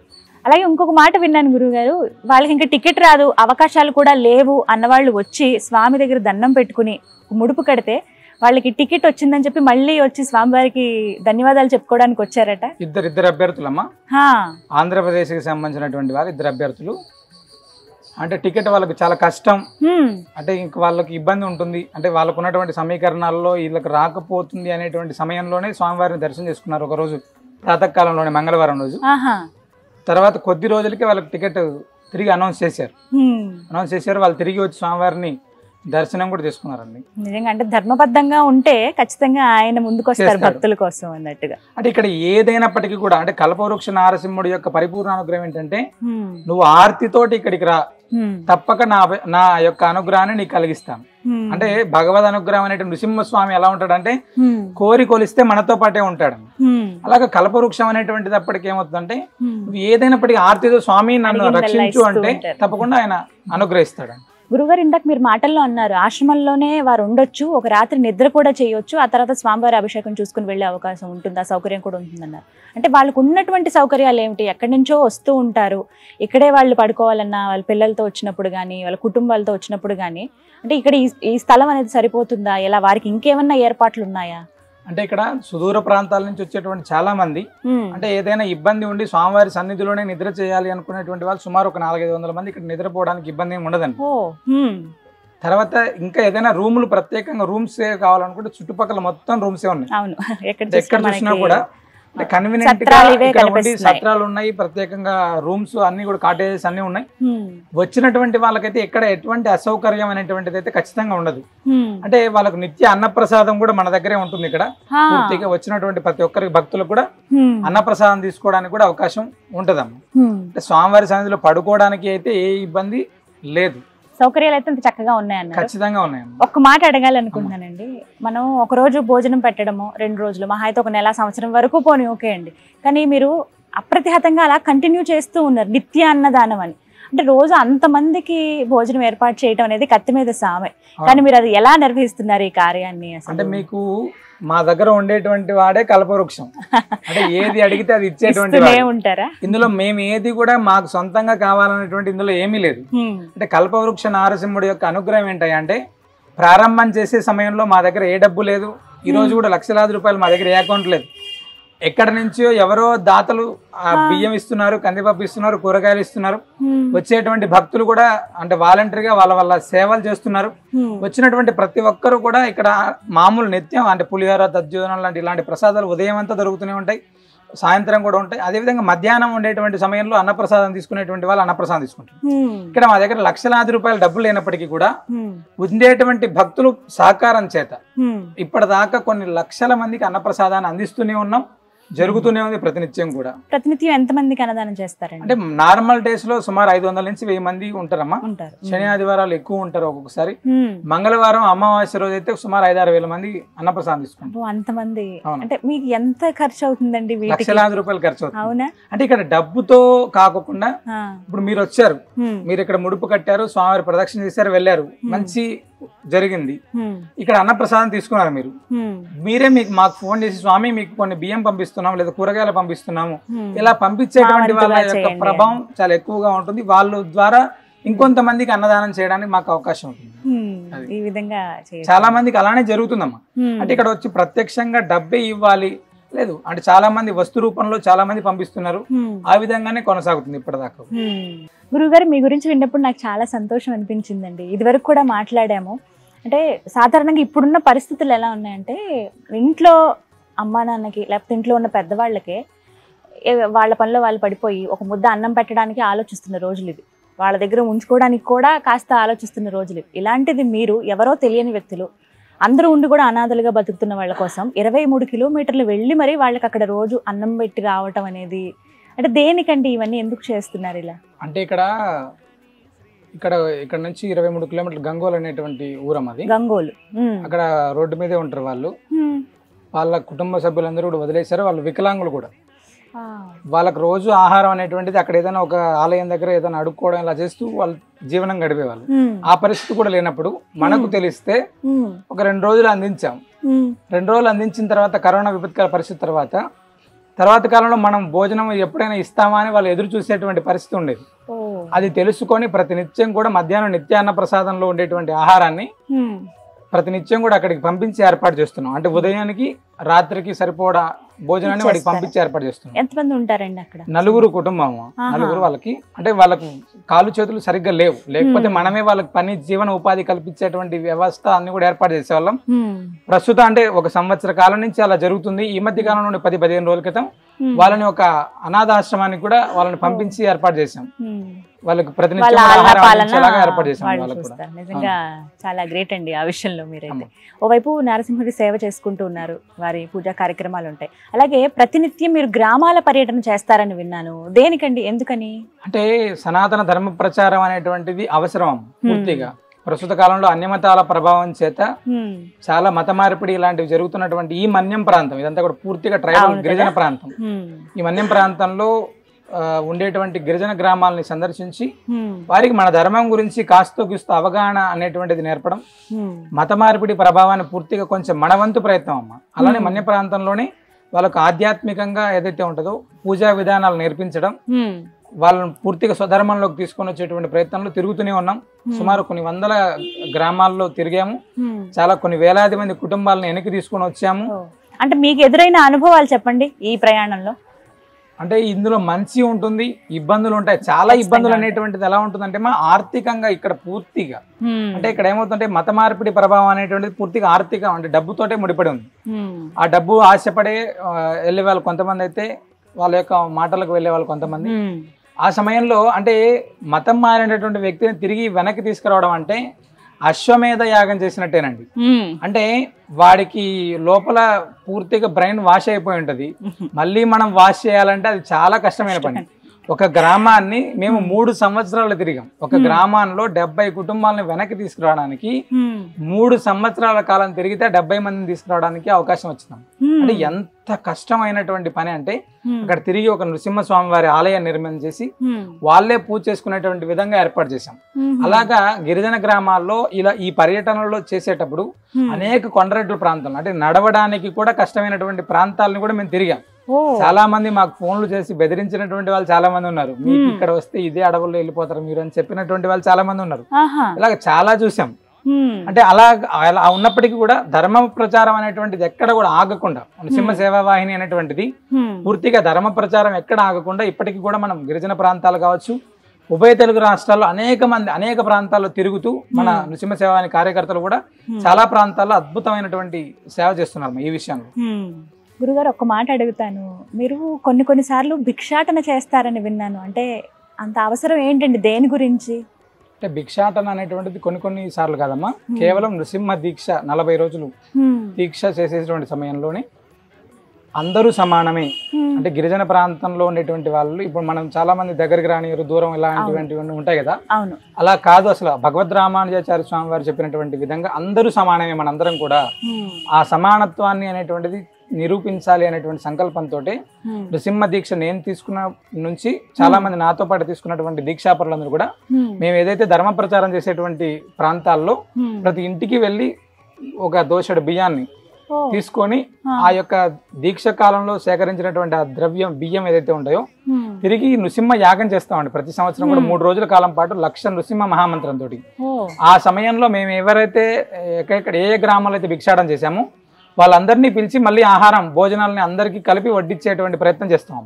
అలాగే ఇంకొక మాట విన్నాను గురువు గారు, వాళ్ళకి ఇంకా టికెట్ రాదు, అవకాశాలు కూడా లేవు అన్నవాళ్ళు వచ్చి స్వామి దగ్గర దండం పెట్టుకుని ముడుపు కడితే వాళ్ళకి టికెట్ వచ్చిందని చెప్పి మళ్ళీ వచ్చి స్వామివారికి ధన్యవాదాలు చెప్పుకోవడానికి వచ్చారట. ఇద్దరు అభ్యర్థులమ్మా, ఆంధ్రప్రదేశ్కి సంబంధించినటువంటి వాళ్ళు 2 అభ్యర్థులు. అంటే టికెట్ వాళ్ళకి చాలా కష్టం, అంటే ఇంక వాళ్ళకి ఇబ్బంది ఉంటుంది, అంటే వాళ్ళకు ఉన్నటువంటి సమీకరణాల్లో వీళ్ళకి రాకపోతుంది అనేటువంటి సమయంలోనే స్వామివారిని దర్శనం చేసుకున్నారు. ఒక రోజు ప్రాతకాలంలోనే, మంగళవారం రోజు. తర్వాత కొద్ది రోజులకే వాళ్ళకి టికెట్ తిరిగి అనౌన్స్ చేశారు. వాళ్ళు తిరిగి వచ్చి స్వామివారిని దర్శనం కూడా చేసుకున్నారండి. నిజంగా అంటే ధర్మబద్ధంగా ఉంటే ఖచ్చితంగా ఆయన ముందుకు వస్తారు భక్తుల కోసం అన్నట్టుగా. అంటే ఇక్కడ ఏదైనప్పటికీ కూడా అంటే కల్పవృక్ష నారసింహుడి యొక్క పరిపూర్ణ అనుగ్రహం ఏంటంటే, నువ్వు ఆర్తితోటి ఇక్కడికి రా, తప్పక నా యొక్క అనుగ్రహాన్ని నీకు కలిగిస్తాను. అంటే భగవద్ అనుగ్రహం అనేటి నృసింహస్వామి ఎలా ఉంటాడంటే కోరి కొలిస్తే మనతో పాటే ఉంటాడు. అలాగే కల్పవృక్షం అనేటువంటిది అప్పటికి ఏమవుతుందంటే, నువ్వు ఏదైనప్పటికీ ఆర్తితో స్వామి నన్ను రక్షించు అంటే తప్పకుండా ఆయన అనుగ్రహిస్తాడు. గురుగారు ఇందాక మీరు మాటల్లో అన్నారు, ఆశ్రమంలోనే వారు ఉండొచ్చు, ఒక రాత్రి నిద్ర కూడా చేయొచ్చు, ఆ తర్వాత స్వామివారి అభిషేకం చూసుకుని వెళ్ళే అవకాశం ఉంటుంది, ఆ సౌకర్యం కూడా ఉంటుందన్నారు. అంటే వాళ్ళకు ఉన్నటువంటి సౌకర్యాలు ఏమిటి? ఎక్కడి నుంచో వస్తూ ఉంటారు, ఇక్కడే వాళ్ళు పడుకోవాలన్నా, వాళ్ళ పిల్లలతో వచ్చినప్పుడు కానీ, వాళ్ళ కుటుంబాలతో వచ్చినప్పుడు కానీ, అంటే ఇక్కడ ఈ స్థలం అనేది సరిపోతుందా? ఇలా వారికి ఇంకేమన్నా ఏర్పాట్లు ఉన్నాయా? అంటే ఇక్కడ సుదూర ప్రాంతాల నుంచి వచ్చేటువంటి చాలా మంది, అంటే ఏదైనా ఇబ్బంది ఉండి స్వామివారి సన్నిధిలోనే నిద్ర చేయాలి అనుకునేటువంటి వాళ్ళు సుమారు ఒక 400-500 మంది ఇక్కడ నిద్రపోవడానికి ఇబ్బంది ఏమి ఉండదండి. తర్వాత ఇంకా ఏదైనా రూములు ప్రత్యేకంగా రూమ్స్ కావాలనుకుంటే చుట్టుపక్కల మొత్తం రూమ్సే ఉన్నాయి. ఎక్కడ చూసినా కూడా కన్వీనియంట్ గా ఇక్కడ ఉండి సత్రాలు ఉన్నాయి, ప్రత్యేకంగా రూమ్స్ అన్ని కూడా, కాటేజెస్ అన్ని ఉన్నాయి. వచ్చినటువంటి వాళ్ళకైతే ఎక్కడ ఎటువంటి అసౌకర్యం అనేటువంటిది అయితే ఖచ్చితంగా ఉండదు. అంటే వాళ్ళకు నిత్య అన్నప్రసాదం కూడా మన దగ్గరే ఉంటుంది. ఇక్కడ పూర్తిగా వచ్చినటువంటి ప్రతి ఒక్కరికి భక్తులకు కూడా అన్నప్రసాదం తీసుకోవడానికి కూడా అవకాశం ఉంటదమ్మా. అంటే స్వామివారి సన్నిధిలో పడుకోవడానికి అయితే ఏ ఇబ్బంది లేదు, సౌకర్యాలు అయితే అంత చక్కగా ఉన్నాయన్న. ఖచ్చితంగా ఉన్నాయి. ఒక్క మాట అడగాలనుకుంటున్నానండి, మనం ఒక రోజు భోజనం పెట్టడము, 2 రోజులు, మహా అయితే 1 నెల, సంవత్సరం వరకు పోనీ ఓకే అండి, కానీ మీరు అప్రతిహతంగా అలా కంటిన్యూ చేస్తూ ఉన్నారు నిత్య అన్నదానం అని. అంటే రోజు అంతమందికి భోజనం ఏర్పాటు చేయడం అనేది కత్తి మీద సామే, కానీ మీరు అది ఎలా నిర్వహిస్తున్నారు ఈ కార్యాన్ని? అంటే మీకు మా దగ్గర ఉండేటువంటి వాడే కల్పవృక్షం, అంటే ఏది అడిగితే అది ఇచ్చేటువంటి ఉంటారా? ఇందులో మేము ఏది కూడా మాకు సొంతంగా కావాలనేటువంటి ఇందులో ఏమీ లేదు. అంటే కల్పవృక్ష నారసింహుడి యొక్క అనుగ్రహం ఏంటంటే, ప్రారంభం చేసే సమయంలో మా దగ్గర ఏ డబ్బు లేదు, ఈ రోజు కూడా లక్షలాది రూపాయలు మా దగ్గర ఏ అకౌంట్ లేదు. ఎక్కడి నుంచో ఎవరో దాతలు బియ్యం ఇస్తున్నారు, కందిపప్పు ఇస్తున్నారు, కూరగాయలు ఇస్తున్నారు. వచ్చేటువంటి భక్తులు కూడా అంటే వాలంటరీగా వాళ్ళ సేవలు చేస్తున్నారు. వచ్చినటువంటి ప్రతి ఒక్కరు కూడా ఇక్కడ మామూలు నిత్యం అంటే పులిహోర, దద్దోజనం లాంటి ఇలాంటి ప్రసాదాలు ఉదయం అంతా దొరుకుతూనే ఉంటాయి, సాయంత్రం కూడా ఉంటాయి. అదేవిధంగా మధ్యాహ్నం ఉండేటువంటి సమయంలో అన్నప్రసాదం తీసుకునేటువంటి వాళ్ళు అన్నప్రసాదం తీసుకుంటారు. ఇక్కడ మా దగ్గర లక్షలాది రూపాయల డబ్బులు లేనప్పటికీ కూడా ఉండేటువంటి భక్తులు సహకారం చేత ఇప్పటిదాకా కొన్ని లక్షల మందికి అన్నప్రసాదాన్ని అందిస్తూనే ఉన్నాం, జరుగుతూనే ఉంది ప్రతినిత్యం కూడా. ప్రతినిత్యం ఎంత మందికి అన్నదానం చేస్తారండి? అంటే నార్మల్ డేస్ లో సుమారు 500 నుంచి 1000 మంది ఉంటారమ్మా. శని ఆదివారాలు ఎక్కువ ఉంటారు ఒక్కొక్కసారి. మంగళవారం అమావాస్య రోజు అయితే సుమారు 5-6 వేల మంది అన్నప్రసాదం తీసుకుంటారు. అంతమంది అంటే మీకు ఎంత ఖర్చు అవుతుందండి? లక్షలాది రూపాయలు ఖర్చు అవుతుంది. అవునా? అంటే ఇక్కడ డబ్బుతో కాకుండా ఇప్పుడు మీరు వచ్చారు, మీరు ఇక్కడ ముడుపు కట్టారు, స్వామివారి ప్రదక్షిణ చేశారు, వెళ్ళారు, మంచి జరిగింది. ఇక్కడ అన్నప్రసాదం తీసుకున్నారు మీరు, మీరే మాకు ఫోన్ చేసి స్వామి మీకు కొన్ని బియ్యం పంపిస్తున్నాము లేదా కూరగాయలు పంపిస్తున్నాము, ఇలా పంపించేటువంటి వాళ్ళ యొక్క ప్రభావం చాలా ఎక్కువగా ఉంటుంది. వాళ్ళ ద్వారా ఇంకొంతమందికి అన్నదానం చేయడానికి మాకు అవకాశం ఉంటుంది. ఈ విధంగా చాలా మందికి అలానే జరుగుతుందమ్మా. అంటే ఇక్కడ వచ్చి ప్రత్యక్షంగా డబ్బే ఇవ్వాలి లేదు, అంటే చాలా మంది వస్తు రూపంలో చాలా మంది పంపిస్తున్నారు. ఆ విధంగానే కొనసాగుతుంది ఇప్పటిదాకా. గురువుగారు మీ గురించి విన్నప్పుడు నాకు చాలా సంతోషం అనిపించిందండి. ఇదివరకు కూడా మాట్లాడాము. అంటే సాధారణంగా ఇప్పుడున్న పరిస్థితులు ఎలా ఉన్నాయంటే, ఇంట్లో అమ్మా నాన్నకి లేకపోతే ఇంట్లో ఉన్న పెద్దవాళ్ళకే వాళ్ళ పనిలో వాళ్ళు పడిపోయి ఒక ముద్ద అన్నం పెట్టడానికి ఆలోచిస్తున్న రోజులు ఇవి. వాళ్ళ దగ్గర ఉంచుకోవడానికి కూడా కాస్త ఆలోచిస్తున్న రోజులు. ఇలాంటిది మీరు ఎవరో తెలియని వ్యక్తులు, అందరూ ఉండి కూడా అనాథలుగా బతుకుతున్న వాళ్ళ కోసం 23 కిలోమీటర్లు వెళ్ళి మరి వాళ్ళకి అక్కడ రోజు అన్నం పెట్టి రావటం అనేది, అంటే దేనికండి ఇవన్నీ ఎందుకు చేస్తున్నారు ఇలా? అంటే ఇక్కడ ఇక్కడ నుంచి 23 కిలోమీటర్లు గంగోల్ అనేటువంటి ఊరం అది. గంగోలు. అక్కడ రోడ్డు మీదే ఉంటారు వాళ్ళు. వాళ్ళ కుటుంబ సభ్యులందరూ కూడా వదిలేశారు. వాళ్ళు వికలాంగులు కూడా. వాళ్ళకి రోజు ఆహారం అనేటువంటిది అక్కడ ఏదైనా ఒక ఆలయం దగ్గర ఏదైనా అడుక్కోవడం ఇలా చేస్తూ వాళ్ళు జీవనం గడిపేవాళ్ళు. ఆ పరిస్థితి కూడా లేనప్పుడు మనకు తెలిస్తే ఒక 2 రోజులు అందించాం. 2 రోజులు అందించిన తర్వాత కరోనా విపత్కర పరిస్థితి తర్వాత కాలంలో మనం భోజనం ఎప్పుడైనా ఇస్తామా అని వాళ్ళు ఎదురు చూసేటువంటి పరిస్థితి ఉండేది. అది తెలుసుకొని ప్రతినిత్యం కూడా మధ్యాహ్నం నిత్యాన్న ప్రసాదంలో ఉండేటువంటి ఆహారాన్ని ప్రతినిత్యం కూడా అక్కడికి పంపించి ఏర్పాటు చేస్తున్నాం. అంటే ఉదయానికి రాత్రికి సరిపోడా భోజనాన్ని వాడికి పంపించి ఏర్పాటు చేస్తున్నాం. ఎంతమంది ఉంటారండి అక్కడ? 4 కుటుంబం. 4 వాళ్ళకి అంటే వాళ్ళకు కాలు చేతులు సరిగ్గా లేవు. లేకపోతే మనమే వాళ్ళకి పని జీవన ఉపాధి కల్పించేటువంటి వ్యవస్థ అన్ని కూడా ఏర్పాటు చేసేవాళ్ళం. ప్రస్తుతం అంటే 1 సంవత్సర కాలం నుంచి అలా జరుగుతుంది. ఈ మధ్య కాలం నుండి 10-15 రోజుల క్రితం వాళ్ళని ఒక అనాథాశ్రమానికి కూడా వాళ్ళని పంపించి ఏర్పాటు చేశాం. వాళ్ళకి ప్రతినిత్యం ఏర్పాటు చేశాం. నిజంగా చాలా గ్రేట్ అండి ఆ విషయంలో. మీరైతే ఓవైపు నరసింహుడి సేవ చేసుకుంటూ ఉన్నారు, వారి పూజా కార్యక్రమాలు ఉంటాయి. అలాగే ప్రతినిత్యం మీరు గ్రామాల పర్యటన చేస్తారని విన్నాను. దేనికండి, ఎందుకని? అంటే సనాతన ధర్మ ప్రచారం అనేటువంటిది అవసరం పూర్తిగా. ప్రస్తుత కాలంలో అన్య మతాల ప్రభావం చేత చాలా మత మార్పిడి ఇలాంటివి జరుగుతున్నటువంటి ఈ మన్యం ప్రాంతం, ఇదంతా కూడా పూర్తిగా ట్రైబల్ గిరిజన ప్రాంతం. ఈ మన్యం ప్రాంతంలో ఉండేటువంటి గిరిజన గ్రామాలని సందర్శించి వారికి మన ధర్మం గురించి కాస్తో గిస్తూ అవగాహన అనేటువంటిది నేర్పడం, మత మార్పిడి ప్రభావాన్ని పూర్తిగా కొంచెం మనవంతు ప్రయత్నం అమ్మ. అలానే మన్య ప్రాంతంలోనే వాళ్ళకు ఆధ్యాత్మికంగా ఏదైతే ఉంటుందో పూజా విధానాలు నేర్పించడం, వాళ్ళని పూర్తిగా స్వధర్మంలోకి తీసుకొని వచ్చేటువంటి ప్రయత్నంలో తిరుగుతూనే ఉన్నాం. సుమారు కొన్ని వందల గ్రామాల్లో తిరిగాము. చాలా కొన్ని వేలాది మంది కుటుంబాలను వెనక్కి తీసుకొని వచ్చాము. అంటే మీకు ఎదురైన అనుభవాలు చెప్పండి ఈ ప్రయాణంలో. అంటే ఇందులో మంచి ఉంటుంది, ఇబ్బందులు ఉంటాయి. చాలా ఇబ్బందులు అనేటువంటిది ఎలా ఉంటుందంటే మా ఆర్థికంగా ఇక్కడ పూర్తిగా అంటే ఇక్కడ ఏమవుతుందంటే మత మార్పిడి ప్రభావం అనేటువంటిది పూర్తిగా ఆర్థికం అంటే డబ్బుతోటే ముడిపడి ఉంది. ఆ డబ్బు ఆశపడే వెళ్ళే వాళ్ళు కొంతమంది అయితే వాళ్ళ యొక్క మాటలకు వెళ్ళే వాళ్ళు కొంతమంది. ఆ సమయంలో అంటే మతం మారినటువంటి వ్యక్తిని తిరిగి వెనక్కి తీసుకురావడం అంటే అశ్వమేధ యాగం చేసినట్టేనండి. అంటే వాడికి లోపల పూర్తిగా బ్రెయిన్ వాష్ అయిపోయి ఉంటది. మళ్ళీ మనం వాష్ చేయాలంటే అది చాలా కష్టమైన పని. ఒక గ్రామాన్ని మేము 3 సంవత్సరాలు తిరిగాం. ఒక గ్రామాల్లో 70 కుటుంబాలను వెనక్కి తీసుకురావడానికి 3 సంవత్సరాల కాలం తిరిగితే 70 మందిని తీసుకురావడానికి అవకాశం వచ్చింది. అంటే ఎంత కష్టమైనటువంటి పని అంటే అక్కడ తిరిగి ఒక నృసింహస్వామి వారి ఆలయాన్ని నిర్మాణం చేసి వాళ్ళే పూజ చేసుకునేటువంటి విధంగా ఏర్పాటు చేశాం. అలాగా గిరిజన గ్రామాల్లో ఇలా ఈ పర్యటనలో చేసేటప్పుడు అనేక కొండరెడ్ల ప్రాంతాలు అంటే నడవడానికి కూడా కష్టమైనటువంటి ప్రాంతాలను కూడా మేము తిరిగాం. చాలా మంది మాకు ఫోన్లు చేసి బెదిరించినటువంటి వాళ్ళు చాలా మంది ఉన్నారు. మీకు ఇక్కడ వస్తే ఇదే అడవుల్లో వెళ్ళిపోతారు మీరు అని చెప్పినటువంటి వాళ్ళు చాలా మంది ఉన్నారు. ఇలాగ చాలా చూసాం. అంటే అలా ఉన్నప్పటికీ కూడా ధర్మ ప్రచారం అనేటువంటిది ఎక్కడ కూడా ఆగకుండా నృసింహ సేవా వాహిని అనేటువంటిది పూర్తిగా ధర్మ ప్రచారం ఎక్కడ ఆగకుండా ఇప్పటికీ కూడా మనం గిరిజన ప్రాంతాలు కావచ్చు, ఉభయ తెలుగు రాష్ట్రాల్లో అనేక ప్రాంతాల్లో తిరుగుతూ మన నృసింహ సేవ కార్యకర్తలు కూడా చాలా ప్రాంతాల్లో అద్భుతమైనటువంటి సేవ చేస్తున్నారు ఈ విషయంలో. గురుగారు ఒక్క మాట అడుగుతాను, మీరు కొన్నిసార్లు భిక్షాటన చేస్తారని విన్నాను. అంటే అంత అవసరం ఏంటండి, దేని గురించి? అంటే భిక్షాటన అనేటువంటిది కొన్ని సార్లు కాదమ్మా, కేవలం నృసింహ దీక్ష 40 రోజులు దీక్ష చేసేటువంటి సమయంలోనే అందరూ సమానమే. అంటే గిరిజన ప్రాంతంలో ఉండేటువంటి వాళ్ళు ఇప్పుడు మనం చాలా మంది దగ్గరికి రానియరు, దూరం ఇలాంటివి ఉంటాయి కదా, అలా కాదు. అసలు భగవద్ రామానుజాచార్య స్వామి వారు చెప్పినటువంటి విధంగా అందరూ సమానమే, మనందరం కూడా ఆ సమానత్వాన్ని అనేటువంటిది నిరూపించాలి అనేటువంటి సంకల్పంతో నృసింహ దీక్ష నేను తీసుకున్న నుంచి చాలా మంది నాతో పాటు తీసుకున్నటువంటి దీక్షాపరులందరూ కూడా మేము ఏదైతే ధర్మ ప్రచారం చేసేటువంటి ప్రాంతాల్లో ప్రతి ఇంటికి వెళ్ళి ఒక దోసెడు బియ్యాన్ని తీసుకొని ఆ యొక్క దీక్ష కాలంలో సేకరించినటువంటి ఆ బియ్యం ఏదైతే ఉంటాయో తిరిగి నృసింహ యాగం చేస్తామండి. ప్రతి సంవత్సరం కూడా 3 రోజుల కాలం పాటు 1,00,000 నృసింహ మహామంత్రంతో ఆ సమయంలో మేము ఎవరైతే ఏ గ్రామాల్లో అయితే భిక్షాటన చేశామో వాళ్ళందరినీ పిలిచి మళ్ళీ ఆహారం భోజనాలని అందరికీ కలిపి వడ్డించేటువంటి ప్రయత్నం చేస్తాము.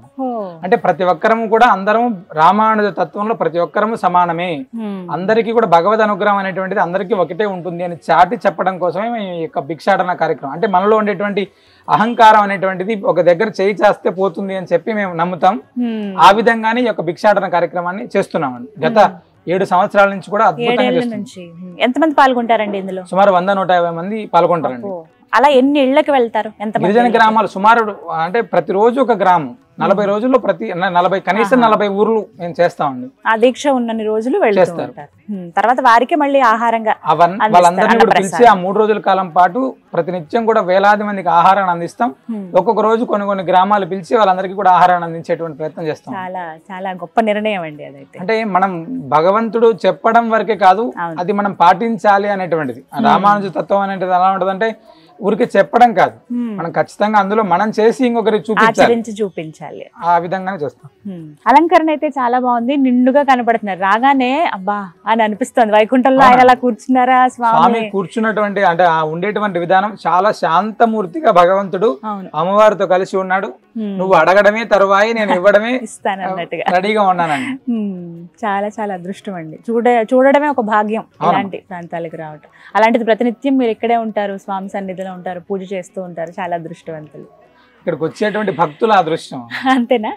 అంటే ప్రతి ఒక్కరము కూడా అందరం రామానుజ తత్వంలో ప్రతి ఒక్కరము సమానమే, అందరికీ కూడా భగవద్ అనుగ్రహం అనేటువంటిది అందరికీ ఒకటే ఉంటుంది అని చాటి చెప్పడం కోసమే ఈ యొక్క భిక్షాటన కార్యక్రమం. అంటే మనలో ఉండేటువంటి అహంకారం అనేటువంటిది ఒక దగ్గర చేయి చేస్తే పోతుంది అని చెప్పి మేము నమ్ముతాం. ఆ విధంగానే ఈ యొక్క భిక్షాటన కార్యక్రమాన్ని చేస్తున్నామండి. గత 7 సంవత్సరాల నుంచి కూడా అద్భుతంగా చేస్తున్నాం. ఎంతమంది పాల్గొంటారండి ఇందులో? సుమారు 100-150 మంది పాల్గొంటారండి. అలా ఎన్ని ఇళ్లకు వెళ్తారు? ఎంత గిరిజన గ్రామాలు సుమారు అంటే ప్రతిరోజు ఒక గ్రామం, 40 రోజుల్లో కనీసం 40 ఊర్లు మేము చేస్తామండి. ఆ దీక్ష ఉన్నన్ని రోజులు వెళ్తారు. తర్వాత వారికి మళ్ళీ ఆహారంగా వాళ్ళందరినీ కూడా పిలిచి ఆ 3 రోజుల కాలం పాటు ప్రతినిత్యం కూడా వేలాది మందికి ఆహారాన్ని అందిస్తాం. ఒక్కొక్క రోజు కొన్ని గ్రామాలు పిలిచి వాళ్ళందరికీ కూడా ఆహారాన్ని అందించేటువంటి ప్రయత్నం చేస్తాం. చాలా చాలా గొప్ప నిర్ణయం అండి అదైతే. అంటే మనం భగవంతుడు చెప్పడం వరకే కాదు, అది మనం పాటించాలి అనేటువంటిది. రామానుజ తత్వం అనేటిది ఎలా ఉంటదంటే ఊరికి చెప్పడం కాదు, మనం ఖచ్చితంగా అందులో మనం చేసి ఇంకొకరికి చూపించాలి. ఆ విధంగానే చేస్తాం. అలంకరణ అయితే చాలా బాగుంది, నిండుగా కనబడుతున్నారు. రాగానే అబ్బా అని అనిపిస్తుంది. వైకుంఠంలో ఆయన అలా కూర్చున్నారా? స్వామి కూర్చున్నటువంటి అంటే ఆ ఉండేటువంటి విధానం చాలా శాంతమూర్తిగా భగవంతుడు అమ్మవారితో కలిసి ఉన్నాడు. నువ్వు అడగడమే తరువాయి నేను ఇవ్వడమే ఇస్తానన్నట్టుగా రెడీగా ఉన్నానండి. చాలా చాలా అదృష్టం అండి. చూడడమే ఒక భాగ్యం ఇలాంటి ప్రాంతాలకు రావటం. అలాంటిది ప్రతినిత్యం మీరు ఇక్కడే ఉంటారు, స్వామి సన్నిధిలో ఉంటారు, పూజ చేస్తూ ఉంటారు. చాలా అదృష్టవంతులు. ఇక్కడికి వచ్చేటువంటి భక్తుల అదృష్టం. అంతేనా?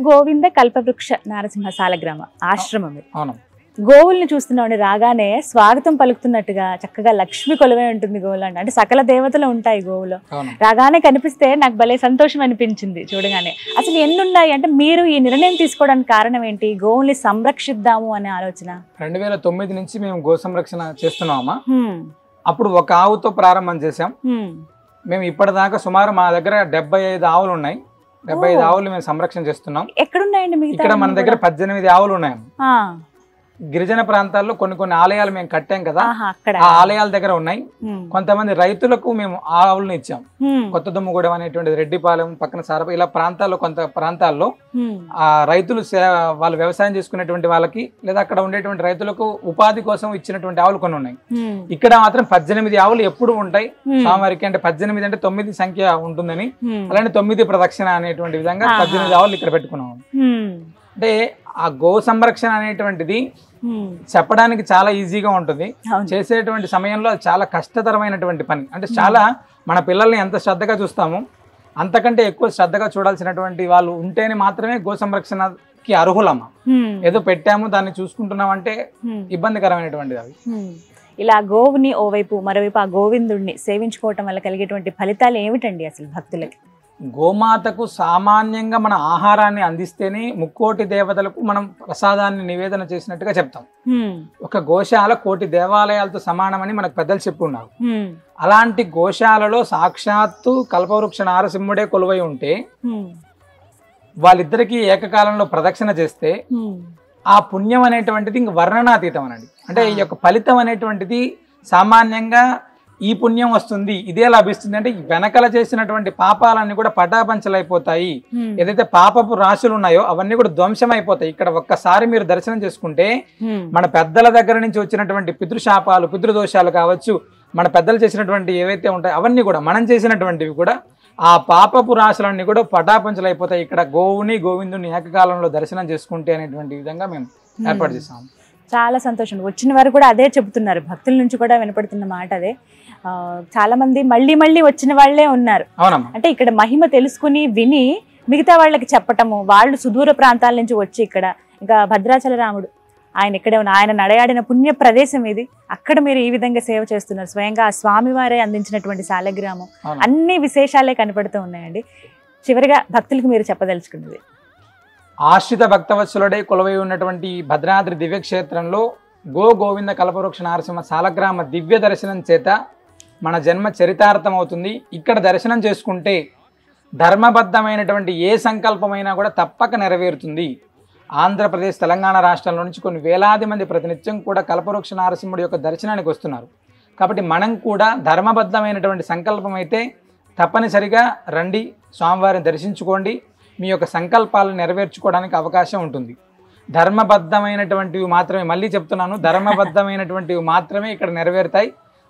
గోవింద కల్పవృక్ష నారసింహ సాలగ్రామ ఆశ్రమం. అవును. గోవుల్ని చూస్తున్నాండి, రాగానే స్వాగతం పలుకుతున్నట్టుగా చక్కగా లక్ష్మి కొలువే ఉంటుంది గోవులు అంటే సకల దేవతలు ఉంటాయి గోవులో. రాగానే కనిపిస్తే నాకు భలే సంతోషం అనిపించింది చూడగానే. అసలు ఎన్ని ఉన్నాయి అంటే మీరు ఈ నిర్ణయం తీసుకోవడానికి కారణం ఏంటి? గోవుల్ని సంరక్షిద్దాము అనే ఆలోచన. 2009 నుంచి మేము గో సంరక్షణ చేస్తున్నామా. అప్పుడు ఒక ఆవుతో ప్రారంభం చేసాం. మేము ఇప్పటిదాకా సుమారు మా దగ్గర 75 ఆవులు ఉన్నాయి. 75 ఆవులు మేము సంరక్షణ చేస్తున్నాం. ఎక్కడున్నాయండి? ఇక్కడ మన దగ్గర 18 ఆవులు ఉన్నాయి. గిరిజన ప్రాంతాల్లో కొన్ని ఆలయాలు మేము కట్టాం కదా, ఆ ఆలయాల దగ్గర ఉన్నాయి. కొంతమంది రైతులకు మేము ఆవులను ఇచ్చాం. కొత్త దుమ్ముగూడెం అనేటువంటిది, రెడ్డిపాలెం పక్కన సారప, ఇలా ప్రాంతాల్లో కొంత ప్రాంతాల్లో ఆ రైతులు వాళ్ళు వ్యవసాయం చేసుకునేటువంటి వాళ్ళకి లేదా అక్కడ ఉండేటువంటి రైతులకు ఉపాధి కోసం ఇచ్చినటువంటి ఆవులు కొన్ని ఉన్నాయి. ఇక్కడ మాత్రం 18 ఆవులు ఎప్పుడు ఉంటాయి స్వామివారికి. అంటే 18 అంటే 9 సంఖ్య ఉంటుందని, అలానే 9 ప్రదక్షిణ అనేటువంటి విధంగా 18 ఆవులు ఇక్కడ పెట్టుకున్నాము. అంటే ఆ గో సంరక్షణ అనేటువంటిది చెప్పడానికి చాలా ఈజీగా ఉంటుంది, చేసేటువంటి సమయంలో చాలా కష్టతరమైనటువంటి పని. అంటే చాలా మన పిల్లల్ని ఎంత శ్రద్ధగా చూస్తామో అంతకంటే ఎక్కువ శ్రద్ధగా చూడాల్సినటువంటి వాళ్ళు ఉంటేనే మాత్రమే గో సంరక్షణకి అర్హులమ్మ. ఏదో పెట్టాము దాన్ని చూసుకుంటున్నాం అంటే ఇబ్బందికరమైనటువంటిది అది. ఇలా గోవుని ఓవైపు మరోవైపు ఆ గోవిందుడిని సేవించుకోవటం వల్ల కలిగేటువంటి ఫలితాలు ఏమిటండి అసలు భక్తులకి? గోమాతకు సామాన్యంగా మన ఆహారాన్ని అందిస్తేనే ముక్కోటి దేవతలకు మనం ప్రసాదాన్ని నివేదన చేసినట్టుగా చెప్తాం. ఒక గోశాల 1 కోటి దేవాలయాలతో సమానమని మనకు పెద్దలు చెప్పున్నారు. అలాంటి గోశాలలో సాక్షాత్తు కల్పవృక్ష నారసింహుడే కొలువై ఉంటే వాళ్ళిద్దరికి ఏకకాలంలో ప్రదక్షిణ చేస్తే ఆ పుణ్యం అనేటువంటిది ఇంక వర్ణనాతీతం అనండి. అంటే ఈ యొక్క ఫలితం అనేటువంటిది సామాన్యంగా ఈ పుణ్యం వస్తుంది, ఇదే లభిస్తుంది అంటే వెనకల చేసినటువంటి పాపాలన్నీ కూడా పటాపంచలైపోతాయి. ఏదైతే పాపపు రాశులు ఉన్నాయో అవన్నీ కూడా ధ్వంసం అయిపోతాయి. ఇక్కడ ఒక్కసారి మీరు దర్శనం చేసుకుంటే మన పెద్దల దగ్గర నుంచి వచ్చినటువంటి పితృశాపాలు, పితృదోషాలు కావచ్చు, మన పెద్దలు చేసినటువంటి ఏవైతే ఉంటాయో అవన్నీ కూడా మనం చేసినటువంటివి కూడా ఆ పాపపు రాశులన్నీ కూడా పటాపంచలైపోతాయి. ఇక్కడ గోవుని గోవిందుని ఏకకాలంలో దర్శనం చేసుకుంటే అనేటువంటి విధంగా మేము ఏర్పాటు చేసాం. చాలా సంతోషం. వచ్చిన వారు కూడా అదే చెబుతున్నారు, భక్తుల నుంచి కూడా వినపడుతున్న మాట అదే. చాలా మంది మళ్ళీ వచ్చిన వాళ్లే ఉన్నారు. అంటే ఇక్కడ మహిమ తెలుసుకుని విని మిగతా వాళ్ళకి చెప్పటము, వాళ్ళు సుదూర ప్రాంతాల నుంచి వచ్చి ఇక్కడ ఇంకా భద్రాచల రాముడు ఆయన ఇక్కడే ఉన్న, ఆయన నడయాడిన పుణ్య ప్రదేశం ఇది. అక్కడ మీరు ఈ విధంగా సేవ చేస్తున్నారు. స్వయంగా ఆ స్వామివారే అందించినటువంటి సాలగ్రామం, అన్ని విశేషాలే కనపడుతూ ఉన్నాయండి. చివరిగా భక్తులకు మీరు చెప్పదలుచుకున్నది? ఆశ్రిత భక్తవత్సలుడే కొలువై ఉన్నటువంటి భద్రాద్రి దివ్యక్షేత్రంలో గోవింద కల్పవృక్ష నారసింహ సాలగ్రామ దివ్య దర్శనం చేత మన జన్మ చరితార్థం అవుతుంది. ఇక్కడ దర్శనం చేసుకుంటే ధర్మబద్ధమైనటువంటి ఏ సంకల్పమైనా కూడా తప్పక నెరవేరుతుంది. ఆంధ్రప్రదేశ్, తెలంగాణ రాష్ట్రాల నుంచి కొన్ని వేలాది మంది ప్రతినిత్యం కూడా కల్పవృక్ష నారసింహుడి యొక్క దర్శనానికి వస్తున్నారు. కాబట్టి మనం కూడా ధర్మబద్ధమైనటువంటి సంకల్పం అయితే తప్పనిసరిగా రండి, స్వామివారిని దర్శించుకోండి. మీ యొక్క సంకల్పాలను నెరవేర్చుకోవడానికి అవకాశం ఉంటుంది. ధర్మబద్ధమైనటువంటివి మాత్రమే, మళ్ళీ చెప్తున్నాను, ధర్మబద్ధమైనటువంటివి మాత్రమే ఇక్కడ నెరవేరుతాయి.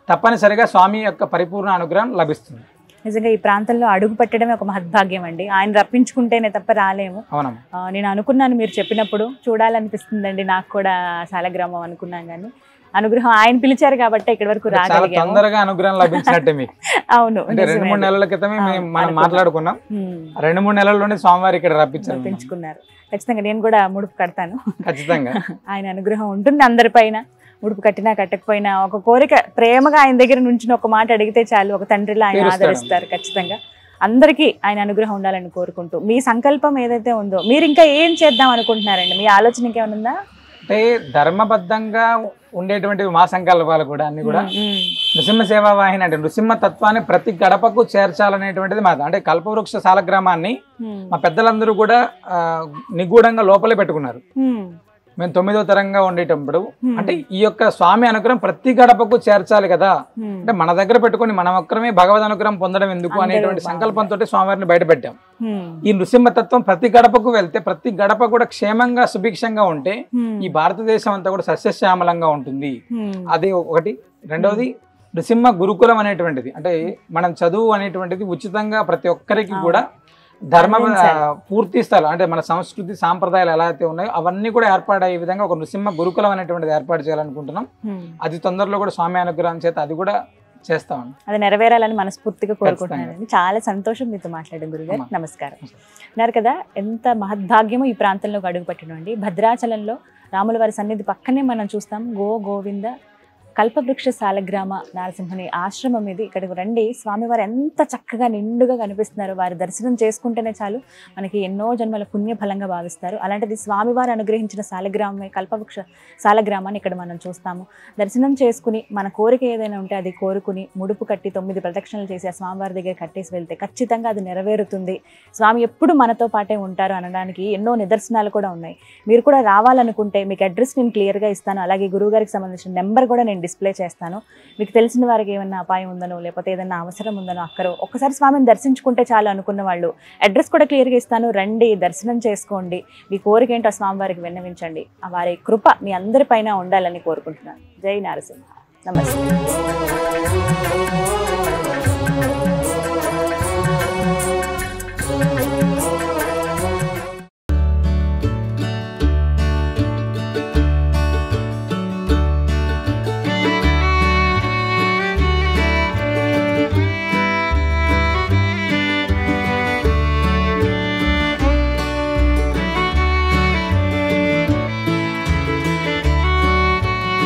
తప్పనిసరిగా స్వామి యొక్క పరిపూర్ణ అనుగ్రహం లభిస్తుంది. నిజంగా ఈ ప్రాంతంలో అడుగు పెట్టడమే ఒక మహద్భాగ్యం అండి. ఆయన రప్పించుకుంటేనే తప్ప రాలేము. నేను అనుకున్నాను మీరు చెప్పినప్పుడు, చూడాలనిపిస్తుందండి నాకు కూడా సాలగ్రామం అనుకున్నాను, కానీ అనుగ్రహం ఆయన పిలిచారు కాబట్టి ఇక్కడి వరకు రాగలిగాము. తొందరగా అనుగ్రహం లభించినట్టే మీకు. అవును, 2-3 నెలల క్రితమే మనం మాట్లాడుకున్నాం. 2-3 నెలల్లోనే స్వామివారి ఇక్కడ రప్పించుకున్నారు. ఖచ్చితంగా నేను కూడా ముడుపు కడతాను. ఖచ్చితంగా ఆయన అనుగ్రహం ఉంటుంది అందరిపైన. ఉడుపు కట్టినా కట్టకపోయినా ఒక కోరిక ప్రేమగా ఆయన దగ్గర నుంచి ఒక మాట అడిగితే చాలు, ఒక తండ్రిలా ఆయన ఆదరిస్తారు. ఖచ్చితంగా అందరికీ ఆయన అనుగ్రహం ఉండాలని కోరుకుంటూ మీ సంకల్పం ఏదైతే ఉందో మీరు ఇంకా ఏం చేద్దాం అనుకుంటున్నారండి? మీ ఆలోచన ఇంకేమైనా ఉందా? అంటే ధర్మబద్ధంగా ఉండేటువంటి మా సంకల్పాలు కూడా అన్ని కూడా నృసింహ సేవా వాహిని అంటే నృసింహ తత్వాన్ని ప్రతి గడపకు చేర్చాలనేటువంటిది మాది. అంటే కల్పవృక్ష సాలగ్రామాన్ని మా పెద్దలందరూ కూడా నిగూఢంగా లోపలే పెట్టుకున్నారు. మేము 9వ తరంగా ఉండేటప్పుడు అంటే ఈ యొక్క స్వామి అనుగ్రహం ప్రతి గడపకు చేర్చాలి కదా, అంటే మన దగ్గర పెట్టుకుని మనం ఒక్కరమే భగవద్ అనుగ్రహం పొందడం ఎందుకు అనేటువంటి సంకల్పంతో స్వామివారిని బయట పెట్టాం. ఈ నృసింహతత్వం ప్రతి గడపకు వెళ్తే ప్రతి గడప కూడా క్షేమంగా సుభిక్షంగా ఉంటే ఈ భారతదేశం అంతా కూడా సస్యశ్యామలంగా ఉంటుంది. అది ఒకటి. రెండవది నృసింహ గురుకులం అనేటువంటిది, అంటే మనం చదువు అనేటువంటిది ఉచితంగా ప్రతి ఒక్కరికి కూడా ధర్మ పూర్తి స్థలం అంటే మన సంస్కృతి సాంప్రదాయాలు ఎలా అయితే ఉన్నాయో అవన్నీ కూడా ఏర్పాటయ్యే విధంగా ఒక నృసింహ గురుకులం అనేటువంటిది ఏర్పాటు చేయాలనుకుంటున్నాం. అది తొందరలో కూడా స్వామి అనుగ్రహం చేత అది కూడా చేస్తామండి. అది నెరవేరాలని మనస్ఫూర్తిగా కోరుకుంటున్నానండి. చాలా సంతోషం మీతో మాట్లాడడం గురుగారు. నమస్కారం. అన్నారు కదా ఎంత మహద్భాగ్యమో ఈ ప్రాంతంలోకి అడుగుపెట్టడండి. భద్రాచలంలో రాముల వారి సన్నిధి పక్కనే మనం చూస్తాం గోవింద కల్పవృక్ష సాలగ్రామ నరసింహుని ఆశ్రమం ఇది. ఇక్కడికి రండి, స్వామివారు ఎంత చక్కగా నిండుగా కనిపిస్తున్నారు. వారి దర్శనం చేసుకుంటేనే చాలు మనకి ఎన్నో జన్మల పుణ్య ఫలంగా భావిస్తారు. అలాంటిది స్వామివారు అనుగ్రహించిన సాలగ్రామమే కల్పవృక్ష సాలగ్రామాన్ని ఇక్కడ మనం చూస్తాము. దర్శనం చేసుకుని మన కోరిక ఏదైనా ఉంటే అది కోరుకుని ముడుపు కట్టి 9 ప్రదక్షిణలు చేసి ఆ స్వామివారి దగ్గర కట్టేసి వెళ్తే ఖచ్చితంగా అది నెరవేరుతుంది. స్వామి ఎప్పుడు మనతో పాటే ఉంటారు అనడానికి ఎన్నో నిదర్శనాలు కూడా ఉన్నాయి. మీరు కూడా రావాలనుకుంటే మీకు అడ్రస్ నేను క్లియర్గా ఇస్తాను. అలాగే గురువుగారికి సంబంధించిన నెంబర్ కూడా నేను డిస్ప్లే చేస్తాను. మీకు తెలిసిన వారికి ఏమన్నా అపాయం ఉందనో లేకపోతే ఏదైనా అవసరం ఉందనో అక్కడో ఒక్కసారి స్వామిని దర్శించుకుంటే చాలు అనుకున్న వాళ్ళు అడ్రస్ కూడా క్లియర్గా ఇస్తాను. రండి, దర్శనం చేసుకోండి, మీ కోరిక ఏంటో స్వామివారికి విన్నవించండి. వారి కృప మీ అందరిపైన ఉండాలని కోరుకుంటున్నాను. జై నరసింహ. నమస్తే.